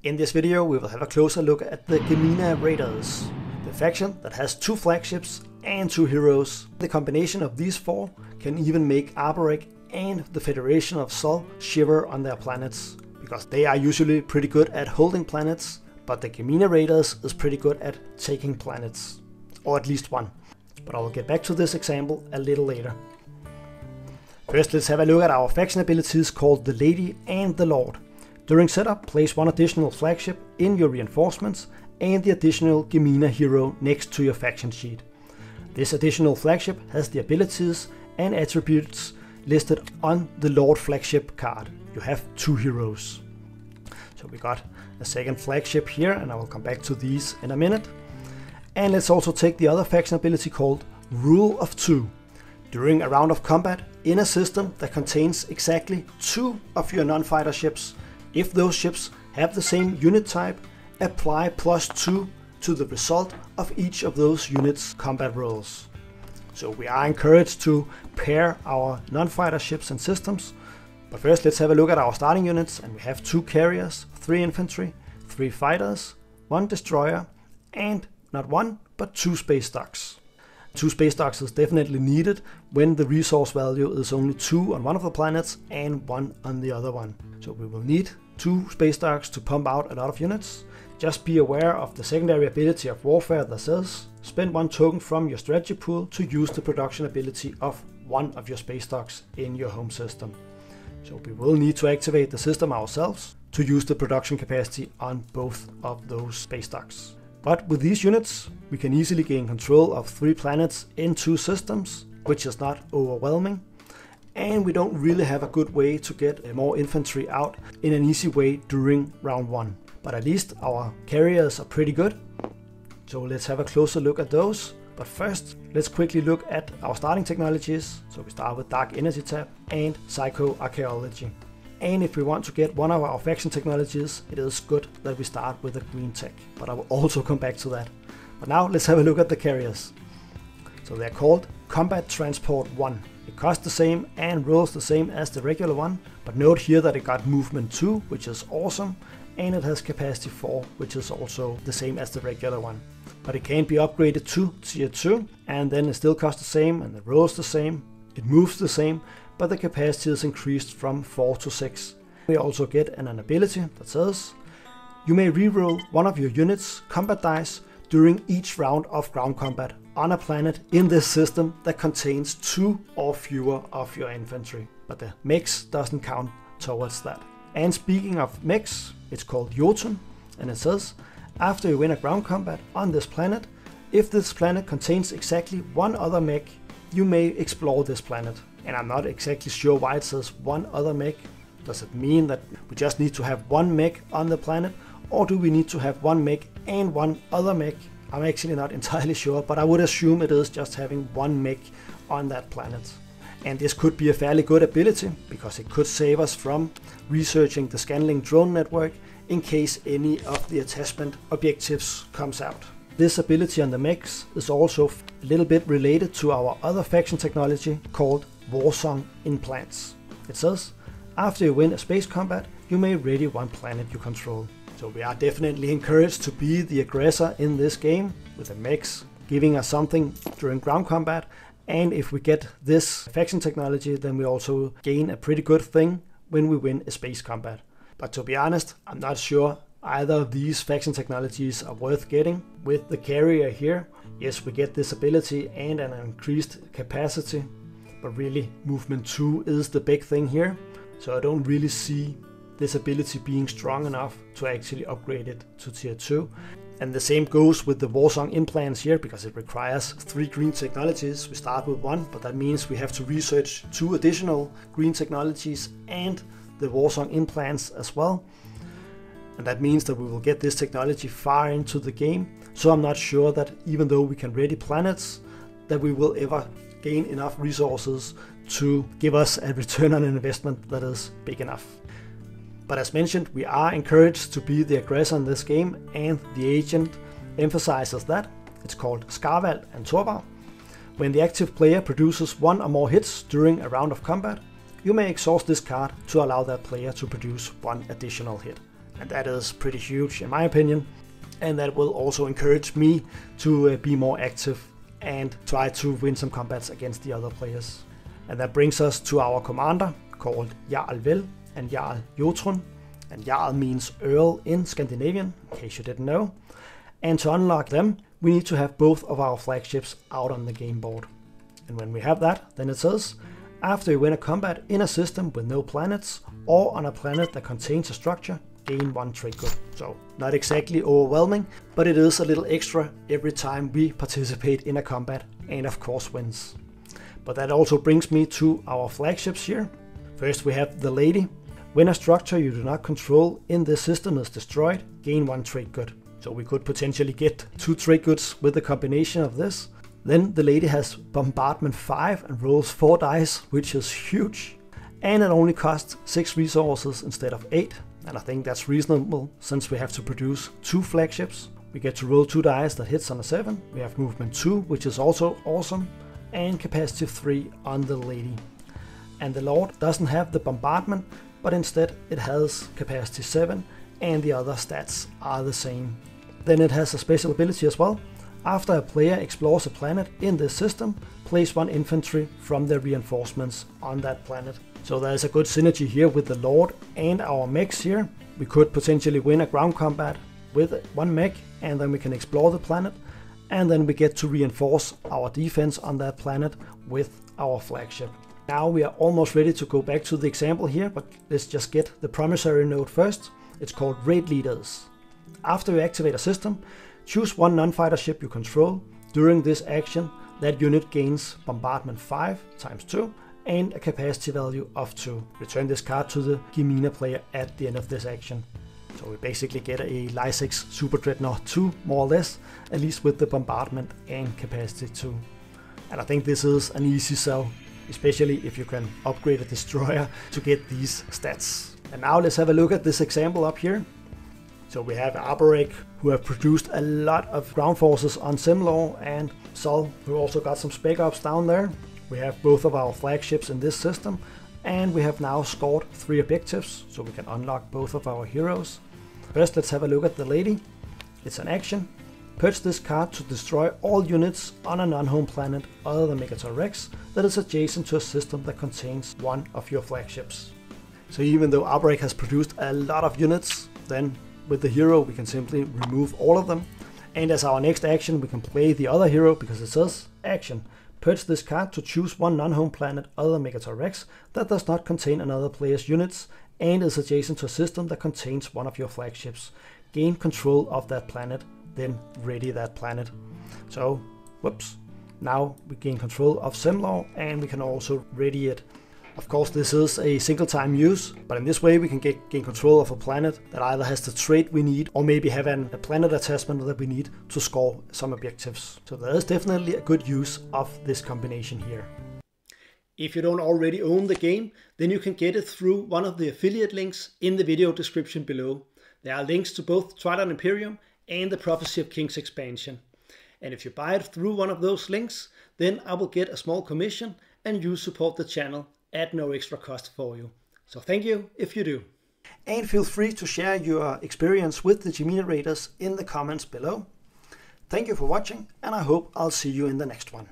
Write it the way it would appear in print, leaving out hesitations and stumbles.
In this video we will have a closer look at the Ghemina Raiders, the faction that has 2 flagships and 2 heroes. The combination of these 4 can even make Albeck and the Federation of Sol shiver on their planets, because they are usually pretty good at holding planets, but the Ghemina Raiders is pretty good at taking planets, or at least one. But I will get back to this example a little later. First, let's have a look at our faction abilities called the Lady and the Lord. During setup, place 1 additional flagship in your reinforcements and the additional Ghemina hero next to your faction sheet. This additional flagship has the abilities and attributes listed on the Lord flagship card. You have 2 heroes. So we got a second flagship here, and I will come back to these in a minute. And let's also take the other faction ability called Rule of 2. During a round of combat in a system that contains exactly 2 of your non-fighter ships, if those ships have the same unit type, apply +2 to the result of each of those units' combat rolls. So we are encouraged to pair our non-fighter ships and systems. But first let's have a look at our starting units, and we have 2 carriers, 3 infantry, 3 fighters, 1 destroyer, and not 1 but 2 space docks. 2 space docks is definitely needed when the resource value is only 2 on one of the planets and 1 on the other one. So we will need 2 space docks to pump out a lot of units. Just be aware of the secondary ability of warfare that says spend 1 token from your strategy pool to use the production ability of 1 of your space docks in your home system. So we will need to activate the system ourselves to use the production capacity on both of those space docks. But with these units, we can easily gain control of 3 planets in 2 systems, which is not overwhelming. And we don't really have a good way to get more infantry out in an easy way during round 1. But at least our carriers are pretty good. So let's have a closer look at those. But first, let's quickly look at our starting technologies. So we start with Dark Energy Tab and Psycho-Archaeology. And if we want to get one of our faction technologies, it is good that we start with a green tech. But I will also come back to that. But now let's have a look at the carriers. So they're called Combat Transport 1. It costs the same and rolls the same as the regular one. But note here that it got movement 2, which is awesome. And it has capacity 4, which is also the same as the regular one. But it can be upgraded to tier 2, and then it still costs the same, and it rolls the same, it moves the same, but the capacity is increased from 4 to 6. We also get an ability that says you may reroll one of your units' combat dice during each round of ground combat on a planet in this system that contains 2 or fewer of your infantry. But the mechs doesn't count towards that. And speaking of mechs, it's called Jotun, and it says after you win a ground combat on this planet, if this planet contains exactly 1 other mech, you may explore this planet. And I'm not exactly sure why it says 1 other mech. Does it mean that we just need to have 1 mech on the planet, or do we need to have 1 mech and 1 other mech? I'm actually not entirely sure, but I would assume it is just having 1 mech on that planet. And this could be a fairly good ability, because it could save us from researching the scanning drone network in case any of the attachment objectives comes out. This ability on the mechs is also a little bit related to our other faction technology called Warsong Implants. It says, after you win a space combat, you may ready 1 planet you control. So we are definitely encouraged to be the aggressor in this game, with the mechs giving us something during ground combat. And if we get this faction technology, then we also gain a pretty good thing when we win a space combat. But to be honest, I'm not sure either of these faction technologies are worth getting. With the carrier here, yes, we get this ability and an increased capacity, but really movement 2 is the big thing here. So I don't really see this ability being strong enough to actually upgrade it to tier 2. And the same goes with the Warsong Implants here, because it requires 3 green technologies. We start with 1, but that means we have to research 2 additional green technologies and the Warsong Implants as well. And that means that we will get this technology far into the game. So I'm not sure that even though we can ready planets, that we will ever gain enough resources to give us a return on investment that is big enough. But as mentioned, we are encouraged to be the aggressor in this game, and the agent emphasizes that. It's called Skarvald and Torvar. When the active player produces 1 or more hits during a round of combat, you may exhaust this card to allow that player to produce 1 additional hit. and that is pretty huge in my opinion, and that will also encourage me to be more active and try to win some combats against the other players. And that brings us to our commander called Jarl Vel and Jarl Jotrun, and Jarl means Earl in Scandinavian, in case you didn't know. And to unlock them, we need to have both of our flagships out on the game board. And when we have that, then it says, after you win a combat in a system with no planets, or on a planet that contains a structure, gain 1 trade good. So not exactly overwhelming, but it is a little extra every time we participate in a combat, and of course wins. But that also brings me to our flagships here. First we have the Lady. When a structure you do not control in this system is destroyed, gain 1 trade good. So we could potentially get 2 trade goods with the combination of this. Then the Lady has Bombardment 5 and rolls 4 dice, which is huge. And it only costs 6 resources instead of 8. And I think that's reasonable since we have to produce 2 flagships. We get to roll 2 dice that hits on a 7. We have movement 2, which is also awesome. And capacity 3 on the Lady. And the Lord doesn't have the bombardment, but instead it has capacity 7 and the other stats are the same. Then it has a special ability as well. After a player explores a planet in this system, place 1 infantry from the reinforcements on that planet. So there's a good synergy here with the Lord and our mechs here. We could potentially win a ground combat with 1 mech, and then we can explore the planet, and then we get to reinforce our defense on that planet with our flagship. Now we are almost ready to go back to the example here, but let's just get the promissory note first. It's called Raid Leaders. After you activate a system, choose 1 non-fighter ship you control. During this action, that unit gains Bombardment 5 times 2 and a capacity value of 2. Return this card to the Ghemina player at the end of this action. So we basically get a Lysex Super Dreadnought 2, more or less, at least with the bombardment and capacity 2. And I think this is an easy sell, especially if you can upgrade a destroyer to get these stats. And now let's have a look at this example up here. So we have Albeck, who have produced a lot of ground forces on Simlaw, and Sol, who also got some spec ops down there. We have both of our flagships in this system, and we have now scored 3 objectives, so we can unlock both of our heroes. First, let's have a look at the Lady. It's an action. Purge this card to destroy all units on a non-home planet other than Megator Rex that is adjacent to a system that contains 1 of your flagships. So even though Albeck has produced a lot of units, then with the hero we can simply remove all of them. And as our next action we can play the other hero because it says action. Purge this card to choose 1 non-home planet other than Megator Rex that does not contain another player's units and is adjacent to a system that contains 1 of your flagships. Gain control of that planet, then ready that planet. So, whoops. Now we gain control of Simlaw and we can also ready it. Of course this is a single time use, but in this way we can gain control of a planet that either has the trait we need or maybe have a planet attachment that we need to score some objectives. So there is definitely a good use of this combination here. If you don't already own the game, then you can get it through one of the affiliate links in the video description below. There are links to both Twilight Imperium and the Prophecy of Kings expansion. And if you buy it through one of those links, then I will get a small commission and you support the channel at no extra cost for you. So thank you if you do. And feel free to share your experience with the Ghemina Raiders in the comments below. Thank you for watching, and I hope I'll see you in the next one.